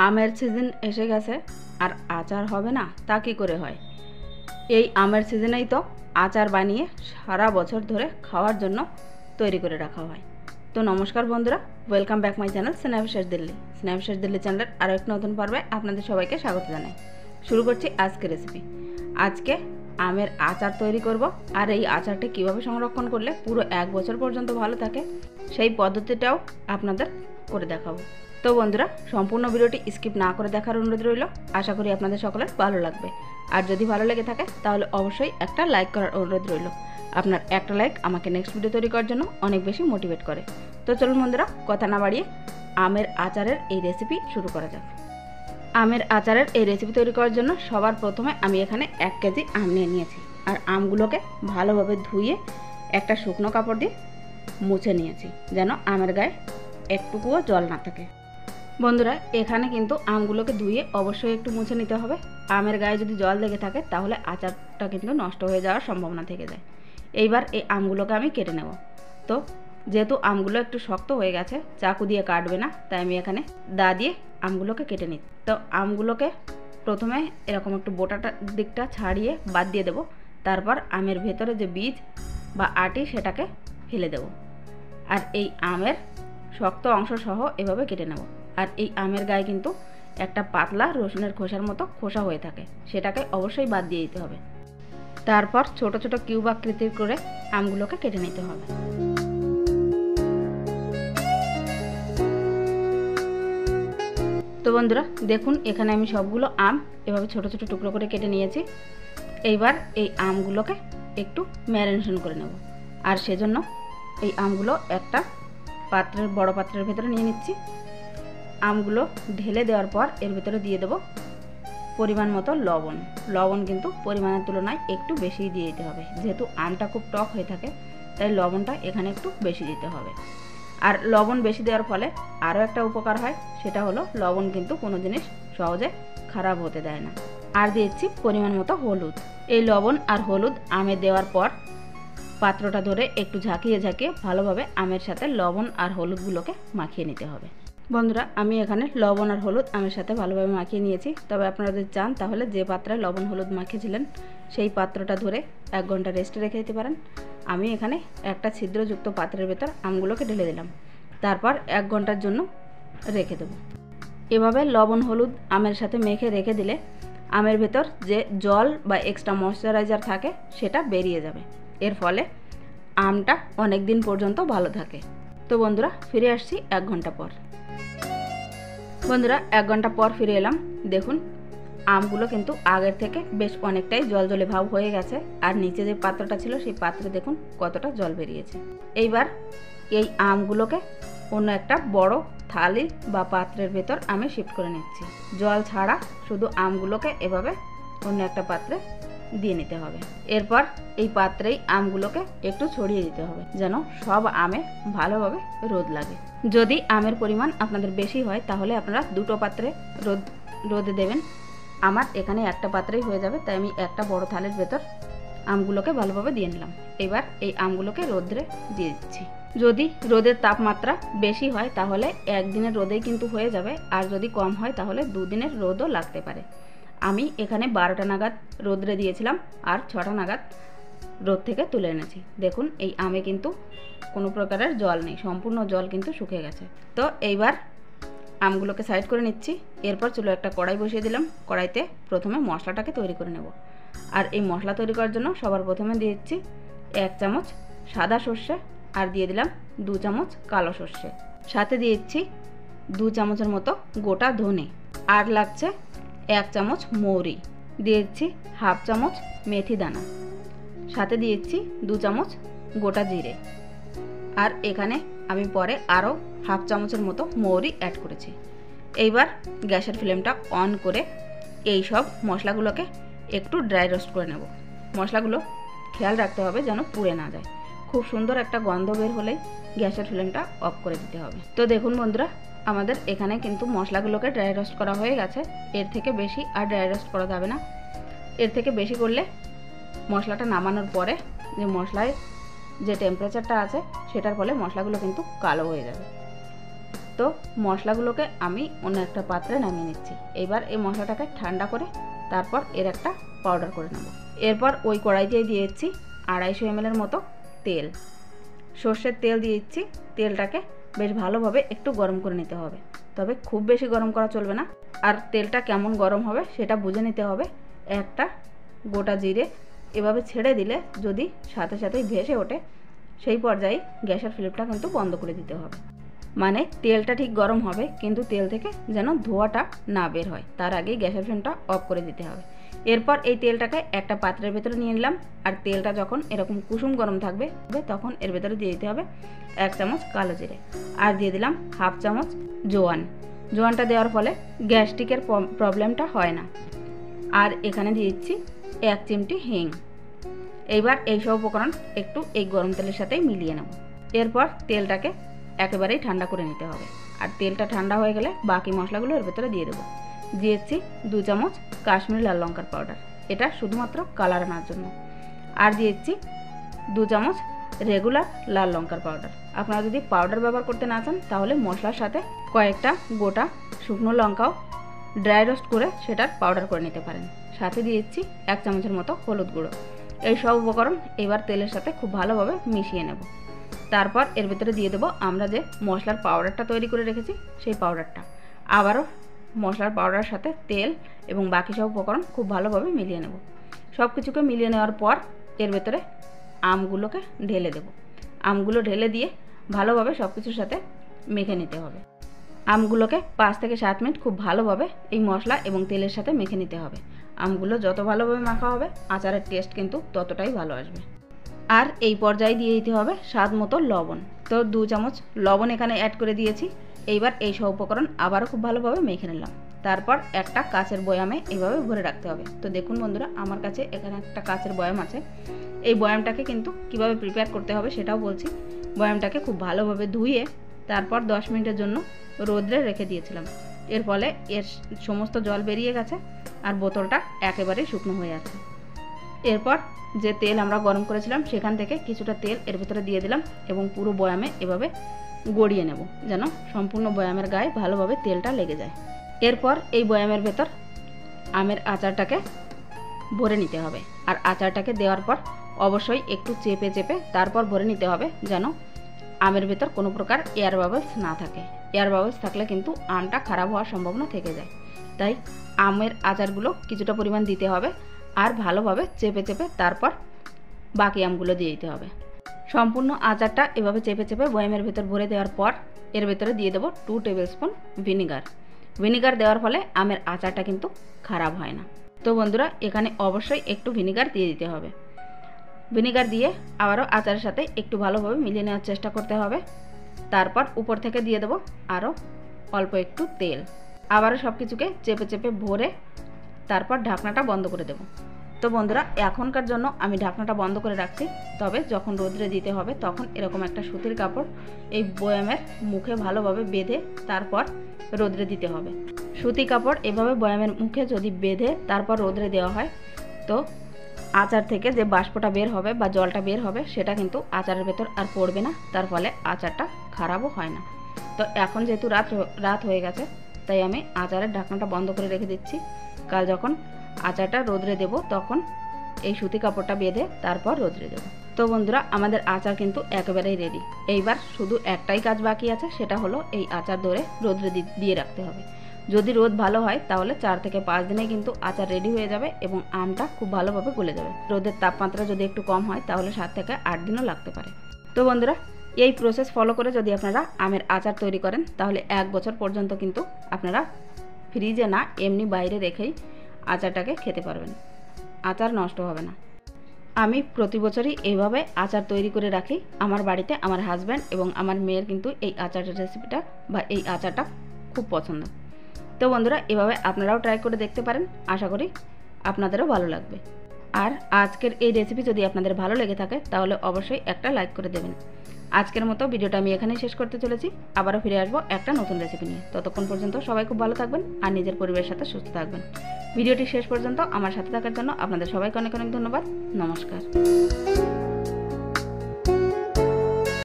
আমের সিজন এসে গেছে আর আচার হবে না তা কী করে হয়। এই আমের সিজনেই তো আচার বানিয়ে সারা বছর ধরে খাওয়ার জন্য তৈরি করে রাখা হয়। তো নমস্কার বন্ধুরা, ওয়েলকাম ব্যাক মাই চ্যানেল স্ন্যাপশেষ দিল্লি। স্ন্যাপশেষ দিল্লি চ্যানেলের আরও এক নতুন পর্বে আপনাদের সবাইকে স্বাগত জানাই। শুরু করছি আজকে রেসিপি। আজকে আমের আচার তৈরি করব, আর এই আচারটি কীভাবে সংরক্ষণ করলে পুরো 1 বছর পর্যন্ত ভালো থাকে সেই পদ্ধতিটাও আপনাদের করে দেখাবো। তো বন্ধুরা, সম্পূর্ণ ভিডিওটি স্কিপ না করে দেখার অনুরোধ রইল। আশা করি আপনাদের সকলের ভালো লাগবে। আর যদি ভালো লেগে থাকে তাহলে অবশ্যই একটা লাইক করার অনুরোধ রইল। আপনার একটা লাইক আমাকে নেক্সট ভিডিও তৈরি করার জন্য অনেক বেশি মোটিভেট করে। তো চলুন বন্ধুরা, কথা না বাড়িয়ে আমের আচারের এই রেসিপি শুরু করা যাক। আমের আচারের এই রেসিপি তৈরি করার জন্য সবার প্রথমে আমি এখানে 1 কেজি আম নিয়ে নিয়েছি। আর আমগুলোকে ভালোভাবে ধুয়ে একটা শুকনো কাপড় দিয়ে মুছে নিয়েছি, যেন আমের গায়ে একটুকুও জল না থাকে। বন্ধুরা, এখানে কিন্তু আমগুলোকে ধুয়ে অবশ্যই একটু মুছে নিতে হবে। আমের গায়ে যদি জল লেগে থাকে তাহলে আচারটা কিন্তু নষ্ট হয়ে যাওয়ার সম্ভাবনা থেকে যায়। এইবার এই আমগুলোকে আমি কেটে নেব। তো যেহেতু আমগুলো একটু শক্ত হয়ে গেছে, চাকু দিয়ে কাটবে না, তাই আমি এখানে দা দিয়ে আমগুলোকে কেটে নিই। তো আমগুলোকে প্রথমে এরকম একটু বোটাটা দিকটা ছাড়িয়ে বাদ দিয়ে দেবো। তারপর আমের ভেতরে যে বীজ বা আটি সেটাকে ফেলে দেব। আর এই আমের শক্ত অংশ সহ এভাবে কেটে নেব। আর এই আমের গায়ে কিন্তু একটা পাতলা রসুনের খোসার মতো খোসা হয়ে থাকে, সেটাকে অবশ্যই বাদ দিয়ে দিতে হবে। তারপর ছোট ছোট কিউব আকৃতির করে আমগুলোকে কেটে নিতে হবে। তো বন্ধুরা দেখুন, এখানে আমি সবগুলো আম এভাবে ছোট ছোট টুকরো করে কেটে নিয়েছি। এইবার এই আমগুলোকে একটু ম্যারিনেশন করে নেব। আর সেজন্য এই আমগুলো একটা বড় পাত্রের ভেতরে নিয়ে নিচ্ছি। আমগুলো ঢেলে দেওয়ার পর এর ভেতরে দিয়ে দেব পরিমাণ মতো লবণ। লবণ কিন্তু পরিমাণের তুলনায় একটু বেশি দিয়ে দিতে হবে, যেহেতু আমটা খুব টক হয়ে থাকে, তাই লবণটা এখানে একটু বেশি দিতে হবে। আর লবণ বেশি দেওয়ার ফলে আরও একটা উপকার হয়, সেটা হলো লবণ কিন্তু কোনো জিনিস সহজে খারাপ হতে দেয় না। আর দিয়েছি পরিমাণ মতো হলুদ। এই লবণ আর হলুদ আমে দেওয়ার পর পাত্রটা ধরে একটু ঝাঁকিয়ে ঝাঁকিয়ে ভালোভাবে আমের সাথে লবণ আর হলুদগুলোকে মাখিয়ে নিতে হবে। বন্ধুরা, আমি এখানে লবণ আর হলুদ আমের সাথে ভালোভাবে মাখিয়ে নিয়েছি। তবে আপনারা যদি চান তাহলে যে পাত্রে লবণ হলুদ মাখিয়েছিলেন সেই পাত্রটা ধরে 1 ঘন্টা রেস্টে রেখে দিতে পারেন। আমি এখানে একটা ছিদ্রযুক্ত পাত্রের ভেতর আমগুলোকে ঢেলে দিলাম। তারপর 1 ঘন্টার জন্য রেখে দেব। এভাবে লবণ হলুদ আমের সাথে মেখে রেখে দিলে আমের ভেতর যে জল বা এক্সট্রা ময়শ্চারাইজার থাকে সেটা বেরিয়ে যাবে। এর ফলে আমটা অনেক দিন পর্যন্ত ভালো থাকে। তো বন্ধুরা, ফিরে আসছি 1 ঘন্টা পর। বন্ধুরা, 1 ঘন্টা পর ফিরে এলাম। দেখুন, আমগুলো কিন্তু আগের থেকে বেশ অনেকটাই জলজলে ভাব হয়ে গেছে। আর নিচে যে পাত্রটা ছিল সেই পাত্রে দেখুন কতটা জল বেরিয়েছে। এইবার এই আমগুলোকে অন্য একটা বড় থালি বা পাত্রের ভেতর আমি শিফট করে নিচ্ছি। জল ছাড়া শুধু আমগুলোকে এভাবে অন্য একটা পাত্রে দিয়ে নিতে হবে। এরপর এই পাত্রেই আমগুলোকে একটু ছড়িয়ে দিতে হবে, যেন সব আমে ভালোভাবে রোদ লাগে। যদি আমের পরিমাণ আপনাদের বেশি হয় তাহলে আপনারা 2টো পাত্রে রোদে দেবেন। আমার এখানে একটা পাত্রেই হয়ে যাবে, তাই আমি একটা বড় থালের ভেতর আমগুলোকে ভালোভাবে দিয়ে নিলাম। এবার এই আমগুলোকে রোদ্রে দিয়ে দিচ্ছি। যদি রোদের তাপমাত্রা বেশি হয় তাহলে 1 দিনের রোদেই কিন্তু হয়ে যাবে, আর যদি কম হয় তাহলে 2 দিনের রোদও লাগতে পারে। আমি এখানে 12টা নাগাদ রোদ্রে দিয়েছিলাম আর 6টা নাগাদ রোদ থেকে তুলে এনেছি। দেখুন, এই আমে কিন্তু কোনো প্রকারের জল নেই, সম্পূর্ণ জল কিন্তু শুকিয়ে গেছে। তো এইবার আমগুলোকে সাইড করে নিচ্ছি। এরপর চুলো একটা কড়াই বসিয়ে দিলাম। কড়াইতে প্রথমে মশলাটাকে তৈরি করে নেব। আর এই মশলা তৈরি করার জন্য সবার প্রথমে দিয়ে দিচ্ছি 1 চামচ সাদা সর্ষে, আর দিয়ে দিলাম 2 চামচ কালো সর্ষে। সাথে দিয়ে দিচ্ছি 2 চামচের মতো গোটা ধনে, আর লাগছে 1 চামচ মৌরি, দিয়ে দিচ্ছি 1/2 চামচ মেথি দানা, সাথে দিয়ে দিচ্ছি 2 চামচ গোটা জিরে। আর এখানে আমি পরে আরও 1/2 চামচের মতো মৌরি অ্যাড করেছি। এইবার গ্যাসের ফ্লেমটা অন করে এই সব মশলাগুলোকে একটু ড্রাই রোস্ট করে নেব। মশলাগুলো খেয়াল রাখতে হবে যেন পুড়ে না যায়। খুব সুন্দর একটা গন্ধ বের হলেই গ্যাসের ফ্লেমটা অফ করে দিতে হবে। তো দেখুন বন্ধুরা, আমাদের এখানে কিন্তু মশলাগুলোকে ড্রাই রোস্ট করা হয়ে গেছে। এর থেকে বেশি আর ড্রাই রোস্ট করা যাবে না। এর থেকে বেশি করলে মশলাটা নামানোর পরে যে মশলায় যে টেম্পারেচারটা আছে সেটার ফলে মশলাগুলো কিন্তু কালো হয়ে যাবে। তো মশলাগুলোকে আমি অন্য একটা পাত্রে নামিয়ে নিচ্ছি। এবার এই মশলাটাকে ঠান্ডা করে তারপর এর একটা পাউডার করে নেব। এরপর ওই কড়াইতে দিয়ে দিচ্ছি 250 ml মতো তেল। সর্ষের তেল দিয়ে দিচ্ছি। তেলটাকে বেশ ভালোভাবে একটু গরম করে নিতে হবে, তবে খুব বেশি গরম করা চলবে না। আর তেলটা কেমন গরম হবে সেটা বুঝে নিতে হবে। একটা গোটা জিরে এভাবে ছেড়ে দিলে যদি সাথে সাথেই ভেসে ওঠে, সেই পর্যায়ে গ্যাসের ফ্লেমটা কিন্তু বন্ধ করে দিতে হবে। মানে তেলটা ঠিক গরম হবে, কিন্তু তেল থেকে যেন ধোঁয়াটা না বের হয়, তার আগেই গ্যাসের ফ্লেমটা অফ করে দিতে হবে। এরপর এই তেলটাকে একটা পাত্রের ভেতরে নিয়ে নিলাম। আর তেলটা যখন এরকম কুসুম গরম থাকবে তখন এর ভেতরে দিয়ে দিতে হবে 1 চামচ কালো জিরে, আর দিয়ে দিলাম 1/2 চামচ জোয়ান। জোয়ানটা দেওয়ার ফলে গ্যাস্ট্রিকের প্রবলেমটা হয় না। আর এখানে দিয়ে দিচ্ছি 1 চিমটি হিং। এইবার এই সব উপকরণ একটু এই গরম তেলের সাথেই মিলিয়ে নেব। এরপর তেলটাকে একেবারেই ঠান্ডা করে নিতে হবে। আর তেলটা ঠান্ডা হয়ে গেলে বাকি মশলাগুলো এর ভেতরে দিয়ে দেবো। দিয়েছি 2 চামচ কাশ্মীরি লাল লঙ্কার পাউডার, এটা শুধুমাত্র কালার আনার জন্য। আর দিয়েছি 2 চামচ রেগুলার লাল লঙ্কার পাউডার। আপনারা যদি পাউডার ব্যবহার করতে না চান তাহলে মশলার সাথে কয়েকটা গোটা শুকনো লঙ্কাও ড্রাই রোস্ট করে সেটার পাউডার করে নিতে পারেন। সাথে দিয়েছি 1 চামচের মতো হলুদ গুঁড়ো। এই সব উপকরণ এবার তেলের সাথে খুব ভালোভাবে মিশিয়ে নেব। তারপর এর ভেতরে দিয়ে দেবো আমরা যে মশলার পাউডারটা তৈরি করে রেখেছি সেই পাউডারটা। আবারও মশলার পাউডারের সাথে তেল এবং বাকি সব উপকরণ খুব ভালোভাবে মিলিয়ে নেব। সব কিছুকে মিলিয়ে নেওয়ার পর এর ভেতরে আমগুলোকে ঢেলে দেব। আমগুলো ঢেলে দিয়ে ভালোভাবে সব কিছুর সাথে মেখে নিতে হবে। আমগুলোকে 5 থেকে 7 মিনিট খুব ভালোভাবে এই মশলা এবং তেলের সাথে মেখে নিতে হবে। আমগুলো যত ভালোভাবে মাখা হবে আচারের টেস্ট কিন্তু ততটাই ভালো আসবে। আর এই পর্যায়ে দিয়ে দিতে হবে স্বাদ মতো লবণ। তো 2 চামচ লবণ এখানে অ্যাড করে দিয়েছি। এইবার এই সব উপকরণ আবারও খুব ভালোভাবে মেখে নিলাম। তারপর একটা কাচের বয়ামে এইভাবে ভরে রাখতে হবে। তো দেখুন বন্ধুরা, আমার কাছে এখানে একটা কাচের বয়াম আছে। এই বয়ামটাকে কিন্তু কিভাবে প্রিপেয়ার করতে হবে সেটাও বলছি। বয়ামটাকে খুব ভালোভাবে ধুয়ে তারপর 10 মিনিটের জন্য রোদ্রে রেখে দিয়েছিলাম। এর ফলে এর সমস্ত জল বেরিয়ে গেছে আর বোতলটা একেবারেই শুকনো হয়ে আছে। এরপর যে তেল আমরা গরম করেছিলাম সেখান থেকে কিছুটা তেল এর ভিতরে দিয়ে দিলাম এবং পুরো বয়ামে এভাবে গড়িয়ে নেব, যেন সম্পূর্ণ বয়ামের গায়ে ভালোভাবে তেলটা লেগে যায়। এরপর এই বয়ামের ভেতর আমের আচারটাকে ভরে নিতে হবে। আর আচারটাকে দেওয়ার পর অবশ্যই একটু চেপে চেপে তারপর ভরে নিতে হবে, যেন আমের ভেতর কোনো প্রকার এয়ার বাবলস না থাকে। এয়ার বাবলস থাকলে কিন্তু আমটা খারাপ হওয়ার সম্ভাবনা থেকে যায়। তাই আমের আচারগুলো কিছুটা পরিমাণ দিতে হবে আর ভালোভাবে চেপে চেপে তারপর বাকি আমগুলো দিয়ে দিতে হবে। সম্পূর্ণ আচারটা এভাবে চেপে চেপে বয়ামের ভেতর ভরে দেওয়ার পর এর ভেতরে দিয়ে দেবো 2 টেবিল স্পুন ভিনিগার। ভিনিগার দেওয়ার ফলে আমের আচারটা কিন্তু খারাপ হয় না। তো বন্ধুরা, এখানে অবশ্যই একটু ভিনিগার দিয়ে দিতে হবে। ভিনিগার দিয়ে আবারও আচারের সাথে একটু ভালোভাবে মিলিয়ে নেওয়ার চেষ্টা করতে হবে। তারপর উপর থেকে দিয়ে দেবো আরও অল্প একটু তেল। আবারও সব কিছুকে চেপে চেপে ভরে তারপর ঢাকনাটা বন্ধ করে দেব। তো বন্ধুরা, এখনকার জন্য আমি ঢাকনাটা বন্ধ করে রাখছি। তবে যখন রোদ্রে দিতে হবে তখন এরকম একটা সুতির কাপড় এই বয়ামের মুখে ভালোভাবে বেঁধে তারপর রোদ্রে দিতে হবে। সুতি কাপড় এভাবে বয়ামের মুখে যদি বেঁধে তারপর রোদ্রে দেওয়া হয় তো আচার থেকে যে বাষ্পটা বের হবে বা জলটা বের হবে সেটা কিন্তু আচারের ভেতর আর পড়বে না, তার ফলে আচারটা খারাপও হয় না। তো এখন যেহেতু রাত হয়ে গেছে তাই আমি আচারের ঢাকনাটা বন্ধ করে রেখে দিচ্ছি। কাল যখন আচারটা রোদ্রে দেব তখন এই সুতি কাপড়টা বেঁধে তারপর রোদ্রে দেব। তো বন্ধুরা, আমাদের আচার কিন্তু একেবারেই রেডি। এইবার শুধু একটাই কাজ বাকি আছে, সেটা হলো এই আচার ধরে রোদ্রে দিয়ে রাখতে হবে। যদি রোদ ভালো হয় তাহলে 4 থেকে 5 দিনে কিন্তু আচার রেডি হয়ে যাবে এবং আমটা খুব ভালোভাবে গলে যাবে। রোদের তাপমাত্রা যদি একটু কম হয় তাহলে 7 থেকে 8 দিনও লাগতে পারে। তো বন্ধুরা, এই প্রসেস ফলো করে যদি আপনারা আমের আচার তৈরি করেন তাহলে 1 বছর পর্যন্ত কিন্তু আপনারা ফ্রিজে না এমনি বাইরে রেখেই আচারটাকে খেতে পারবেন। আচার নষ্ট হবে না। আমি প্রতি বছরই এইভাবে আচার তৈরি করে রাখি আমার বাড়িতে। আমার হাজব্যান্ড এবং আমার মেয়ের কিন্তু এই আচারের রেসিপিটা বা এই আচারটা খুব পছন্দ। তো বন্ধুরা, এভাবে আপনারাও ট্রাই করে দেখতে পারেন। আশা করি আপনাদেরও ভালো লাগবে। আর আজকের এই রেসিপি যদি আপনাদের ভালো লেগে থাকে তাহলে অবশ্যই একটা লাইক করে দেবেন। আজকের মতো ভিডিওটা আমি এখানেই শেষ করতে চলেছি। আবারও ফিরে আসবো একটা নতুন রেসিপি নিয়ে। ততক্ষণ পর্যন্ত সবাই খুব ভালো থাকবেন আর নিজের পরিবারের সাথে সুস্থ থাকবেন। ভিডিওটি শেষ পর্যন্ত আমার সাথে থাকার জন্য আপনাদের সবাইকে অনেক অনেক ধন্যবাদ। নমস্কার।